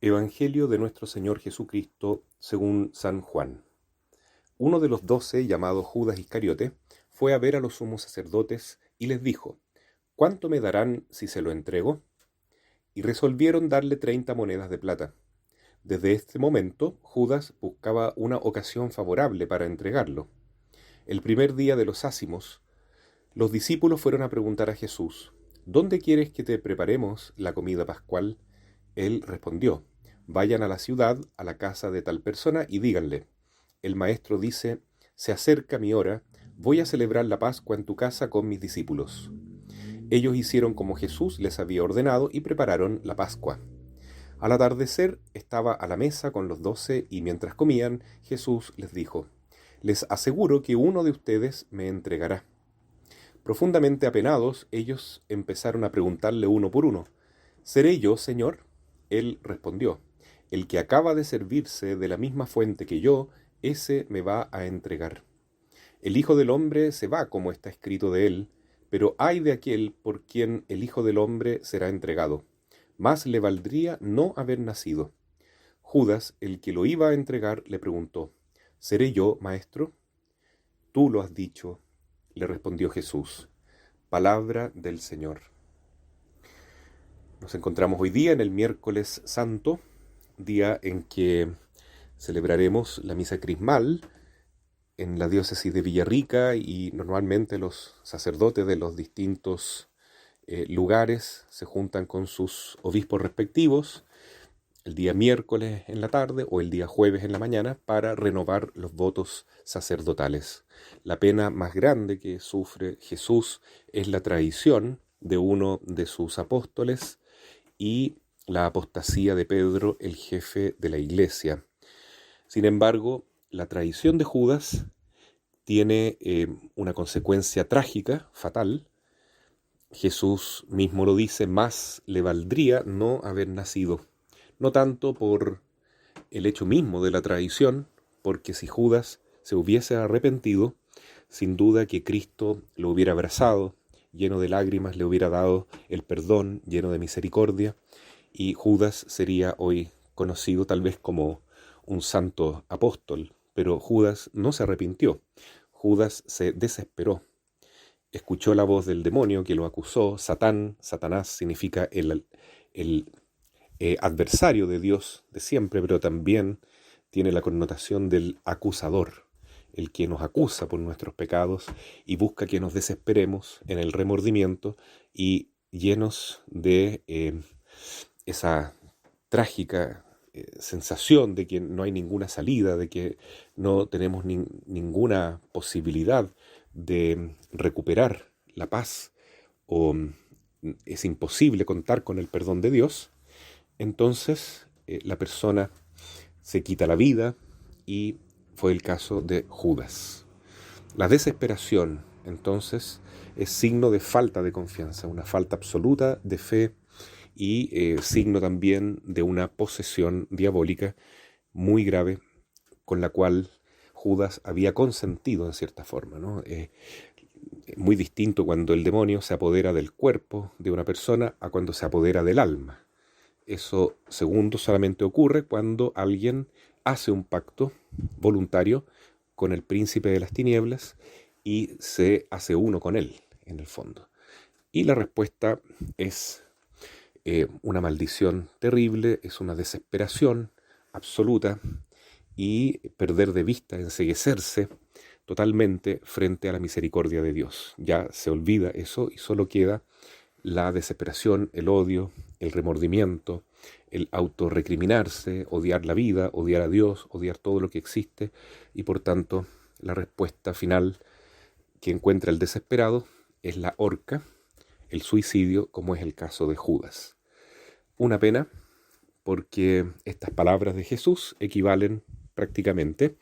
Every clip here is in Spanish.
Evangelio de nuestro Señor Jesucristo según San Juan. Uno de los 12, llamado Judas Iscariote, fue a ver a los sumos sacerdotes y les dijo: ¿Cuánto me darán si se lo entrego? Y resolvieron darle 30 monedas de plata. Desde este momento, Judas buscaba una ocasión favorable para entregarlo. El primer día de los ázimos, los discípulos fueron a preguntar a Jesús: ¿Dónde quieres que te preparemos la comida pascual? Él respondió: Vayan a la ciudad, a la casa de tal persona, y díganle: el maestro dice, se acerca mi hora, voy a celebrar la Pascua en tu casa con mis discípulos. Ellos hicieron como Jesús les había ordenado y prepararon la Pascua. Al atardecer estaba a la mesa con los 12 y mientras comían, Jesús les dijo: les aseguro que uno de ustedes me entregará. Profundamente apenados, ellos empezaron a preguntarle uno por uno: ¿seré yo, Señor? Él respondió: el que acaba de servirse de la misma fuente que yo, ese me va a entregar. El Hijo del Hombre se va como está escrito de él, pero ay de aquel por quien el Hijo del Hombre será entregado. Más le valdría no haber nacido. Judas, el que lo iba a entregar, le preguntó: ¿seré yo, maestro? Tú lo has dicho, le respondió Jesús. Palabra del Señor. Nos encontramos hoy día en el miércoles santo, día en que celebraremos la misa crismal en la diócesis de Villarrica, y normalmente los sacerdotes de los distintos lugares se juntan con sus obispos respectivos el día miércoles en la tarde o el día jueves en la mañana para renovar los votos sacerdotales. La pena más grande que sufre Jesús es la traición de uno de sus apóstoles y la apostasía de Pedro, el jefe de la iglesia. Sin embargo, la traición de Judas tiene una consecuencia trágica, fatal. Jesús mismo lo dice: más le valdría no haber nacido. No tanto por el hecho mismo de la traición, porque si Judas se hubiese arrepentido, sin duda que Cristo lo hubiera abrazado, lleno de lágrimas le hubiera dado el perdón, lleno de misericordia, y Judas sería hoy conocido tal vez como un santo apóstol. Pero Judas no se arrepintió. Judas se desesperó. Escuchó la voz del demonio que lo acusó. Satanás significa el adversario de Dios de siempre, pero también tiene la connotación del acusador, el que nos acusa por nuestros pecados y busca que nos desesperemos en el remordimiento y llenos de esa trágica sensación de que no hay ninguna salida, de que no tenemos ninguna posibilidad de recuperar la paz o es imposible contar con el perdón de Dios. Entonces la persona se quita la vida, y fue el caso de Judas. La desesperación, entonces, es signo de falta de confianza, una falta absoluta de fe y signo también de una posesión diabólica muy grave con la cual Judas había consentido en cierta forma, ¿no? Muy distinto cuando el demonio se apodera del cuerpo de una persona a cuando se apodera del alma. Eso, segundo, solamente ocurre cuando alguien hace un pacto voluntario con el príncipe de las tinieblas y se hace uno con él, en el fondo. Y la respuesta es una maldición terrible, es una desesperación absoluta y perder de vista, enceguecerse totalmente frente a la misericordia de Dios. Ya se olvida eso y solo queda la desesperación, el odio, el remordimiento, el autorrecriminarse, odiar la vida, odiar a Dios, odiar todo lo que existe, y por tanto la respuesta final que encuentra el desesperado es la horca, el suicidio, como es el caso de Judas. Una pena, porque estas palabras de Jesús equivalen prácticamente,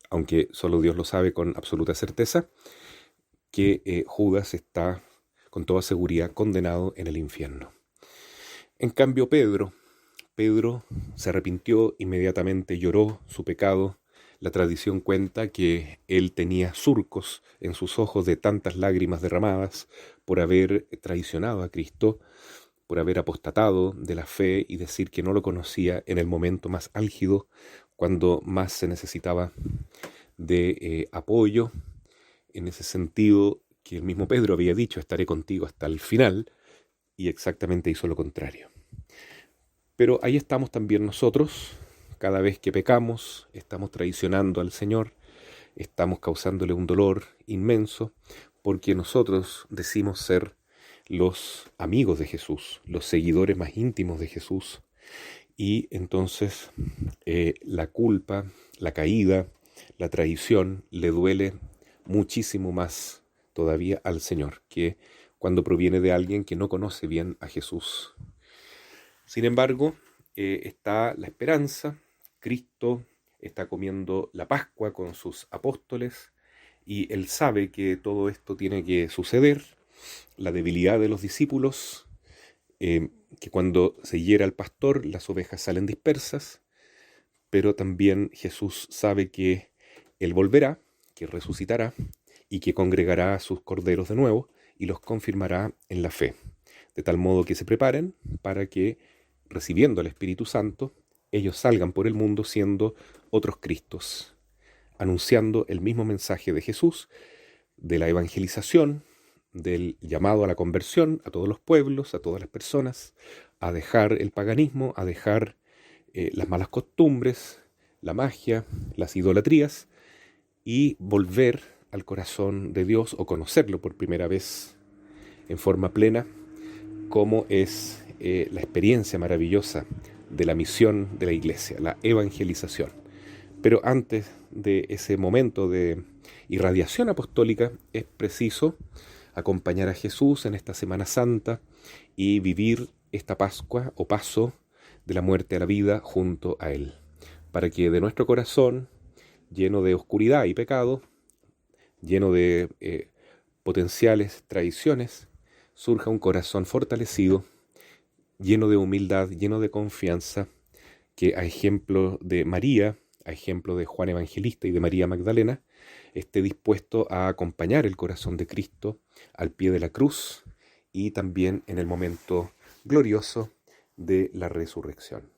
aunque solo Dios lo sabe con absoluta certeza, que Judas está con toda seguridad condenado en el infierno. En cambio Pedro se arrepintió inmediatamente, lloró su pecado. La tradición cuenta que él tenía surcos en sus ojos de tantas lágrimas derramadas por haber traicionado a Cristo, por haber apostatado de la fe y decir que no lo conocía en el momento más álgido, cuando más se necesitaba de apoyo, en ese sentido que el mismo Pedro había dicho, estaré contigo hasta el final, y exactamente hizo lo contrario. Pero ahí estamos también nosotros, cada vez que pecamos, estamos traicionando al Señor, estamos causándole un dolor inmenso, porque nosotros decimos ser los amigos de Jesús, los seguidores más íntimos de Jesús, y entonces la culpa, la caída, la traición le duele muchísimo más todavía al Señor que cuando proviene de alguien que no conoce bien a Jesús. Sin embargo, está la esperanza. Cristo está comiendo la Pascua con sus apóstoles y él sabe que todo esto tiene que suceder. La debilidad de los discípulos, que cuando se hiera el pastor las ovejas salen dispersas, pero también Jesús sabe que él volverá, que resucitará y que congregará a sus corderos de nuevo y los confirmará en la fe, de tal modo que se preparen para que, recibiendo al Espíritu Santo, ellos salgan por el mundo siendo otros Cristos, anunciando el mismo mensaje de Jesús, de la evangelización, del llamado a la conversión a todos los pueblos, a todas las personas, a dejar el paganismo, a dejar las malas costumbres, la magia, las idolatrías, y volver al corazón de Dios o conocerlo por primera vez en forma plena, como es la experiencia maravillosa de la misión de la Iglesia, la evangelización. Pero antes de ese momento de irradiación apostólica es preciso acompañar a Jesús en esta Semana Santa y vivir esta Pascua o paso de la muerte a la vida junto a Él, para que de nuestro corazón, lleno de oscuridad y pecado, lleno de potenciales traiciones, surja un corazón fortalecido, lleno de humildad, lleno de confianza, que a ejemplo de María, a ejemplo de Juan Evangelista y de María Magdalena, esté dispuesto a acompañar el corazón de Cristo al pie de la cruz y también en el momento glorioso de la resurrección.